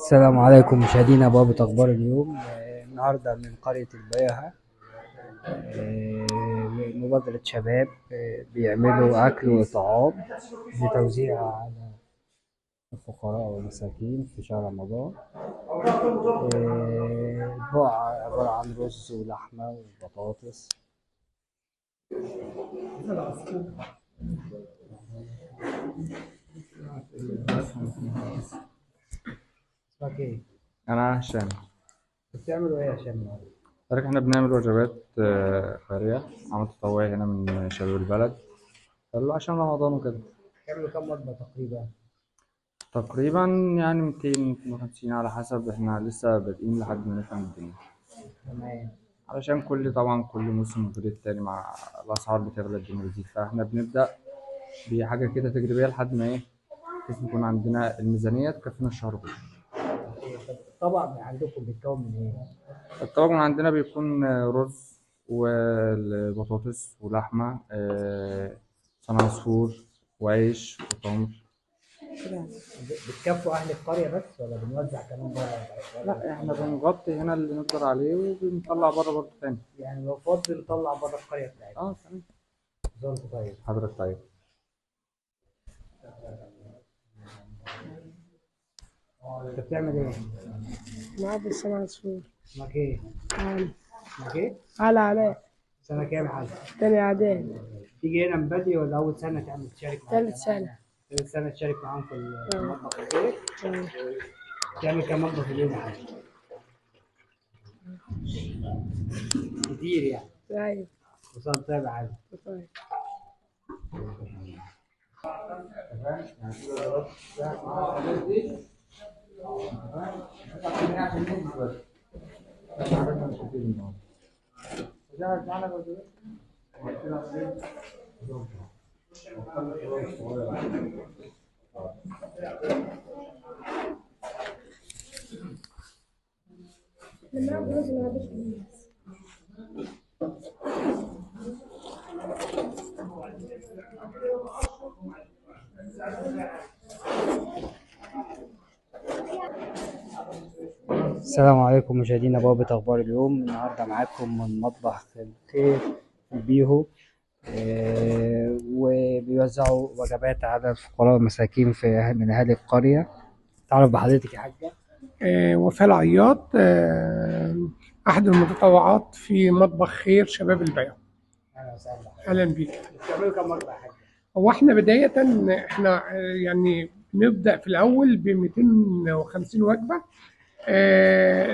السلام عليكم مشاهدينا بوابة أخبار اليوم. النهاردة من قرية البياهة. مبادرة شباب بيعملوا أكل وطعام لتوزيع على الفقراء والمساكين في شهر رمضان. الباعة عبارة عن رز ولحمة وبطاطس. اسمك ايه؟ أنا هشام. بتعملوا ايه يا هشام؟ حضرتك إحنا بنعمل وجبات خيرية، عمل تطوعي هنا من شباب البلد، قالوا عشان رمضان وكده. بتعملوا كم وجبة تقريبا؟ تقريبا يعني 200 250 على حسب، إحنا لسه بادئين لحد ما نفهم الدنيا. تمام. علشان كل موسم غير التاني، مع الأسعار بتغلى الدنيا بتزيد، فإحنا بنبدأ بحاجة كده تجريبية لحد ما بحيث يكون عندنا الميزانية تكفينا الشهر كله. طب الطبق عندكم بيتكون من ايه؟ الطبق من عندنا بيكون رز والبطاطس ولحمة، صنع عصفور وعيش وتمر كده. بتكفوا أهل القرية بس ولا بنوزع كمان بره؟ لا، احنا بنغطي هنا اللي نقدر عليه وبنطلع بره برضه تاني. يعني لو فاضي نطلع بره القرية بتاعتنا. اه تمام. ظرف طيب. حضرتك طيب. أنت بتعمل إيه؟ معاذ السماء عصفور. اسمك إيه؟ عالي. اسمك إيه؟ على علاء. سنة كام يا حاج؟ تاني إعدادي. تيجي هنا من بدري ولا أول سنة تعمل تشارك معانا؟ تالت سنة. تالت سنة تشارك معاهم في آه. المطبخ الخير؟ آه. تعمل كام وجبة في اليوم يا حاج؟ كتير يعني. أيوة. وصل طيب يا حاج. طيب. السلام عليكم مشاهدينا بوابة أخبار اليوم. النهاردة معاكم من مطبخ الخير في البيهو. وبيوزعوا وجبات على الفقراء والمساكين من أهالي القرية. تعرف بحضرتك يا حاجة؟ وفاء العياط، أحد المتطوعات في مطبخ خير شباب البيع. أهلا وسهلا. أهلا بيك. بتعملوا كم وجبة يا حاجة؟ هو احنا بداية احنا يعني نبدأ في الأول ب 250 وجبة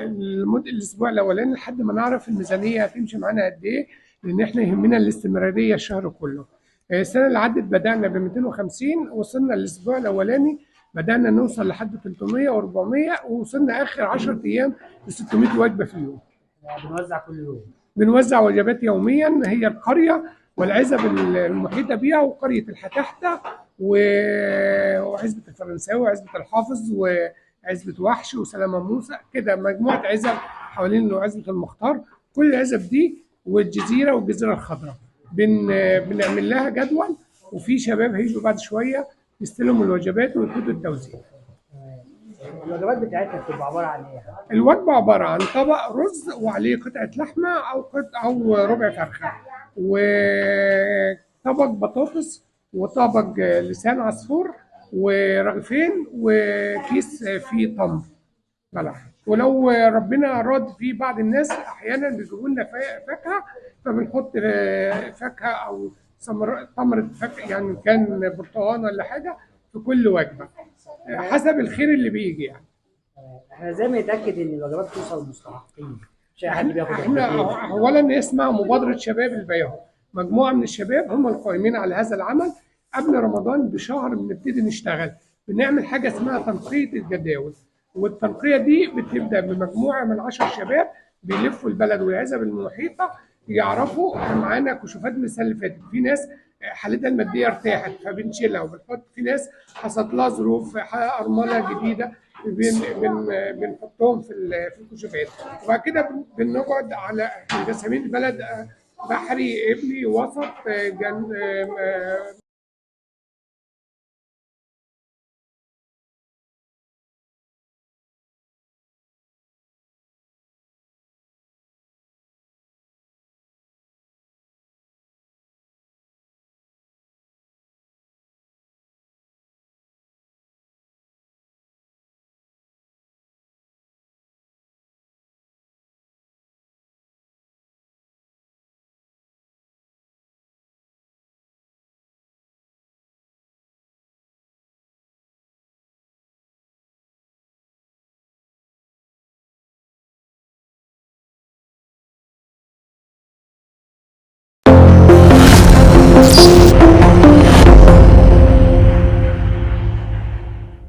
لمدة الأسبوع الأولاني لحد ما نعرف الميزانية هتمشي معانا قد إيه، لأن احنا يهمنا الاستمرارية الشهر كله. السنة اللي عدت بدأنا ب 250، وصلنا الأسبوع الأولاني بدأنا نوصل لحد 300 و400، ووصلنا آخر 10 أيام ل 600 وجبة في اليوم. بنوزع كل يوم. بنوزع وجبات يوميا، هي القرية والعزب المحيطة بيها وقرية الحتحتة وعزبة الفرنساوي وعزبة الحافظ وعزبة وحش وسلامة موسى، كده مجموعة عزب حوالين عزبة المختار. كل العزب دي والجزيرة والجزيرة الخضراء بنعمل لها جدول، وفي شباب هيجوا بعد شوية يستلموا الوجبات ويبتدوا التوزيع. الوجبات بتاعتنا بتبقى عبارة عن إيه؟ الوجبة عبارة عن طبق رز وعليه قطعة لحمة أو ربع فرخة، وطبق بطاطس، وطبق لسان عصفور، ورغيفين، وكيس فيه تمر بلح. ولو ربنا أراد، في بعض الناس أحيانا بيجيبوا لنا فاكهة، فبنحط فاكهة أو تمرة فاكهة، يعني كان برتقال ولا حاجة في كل وجبة حسب الخير اللي بيجي يعني. احنا ازاي بنتأكد ان الوجبات توصل للمستحقين؟ مش اي حد بياخد احنا وجبتين. اولا اسمها مبادره شباب البياض، مجموعه من الشباب هم القائمين على هذا العمل. قبل رمضان بشهر بنبتدي نشتغل، بنعمل حاجه اسمها تنقيه الجداول، والتنقيه دي بتبدا بمجموعه من 10 شباب بيلفوا البلد والعزب المحيطه يعرفوا. معانا كشوفات من السنه اللي فاتت، في ناس حالتها الماديه ارتاحت فبنشيلها وبنحط، في ناس حصلت لها ظروف ارمله جديده بنحطهم في الكشوفات. وبعد كده بنقعد على جسامين البلد، بحري، قبلي، وسط،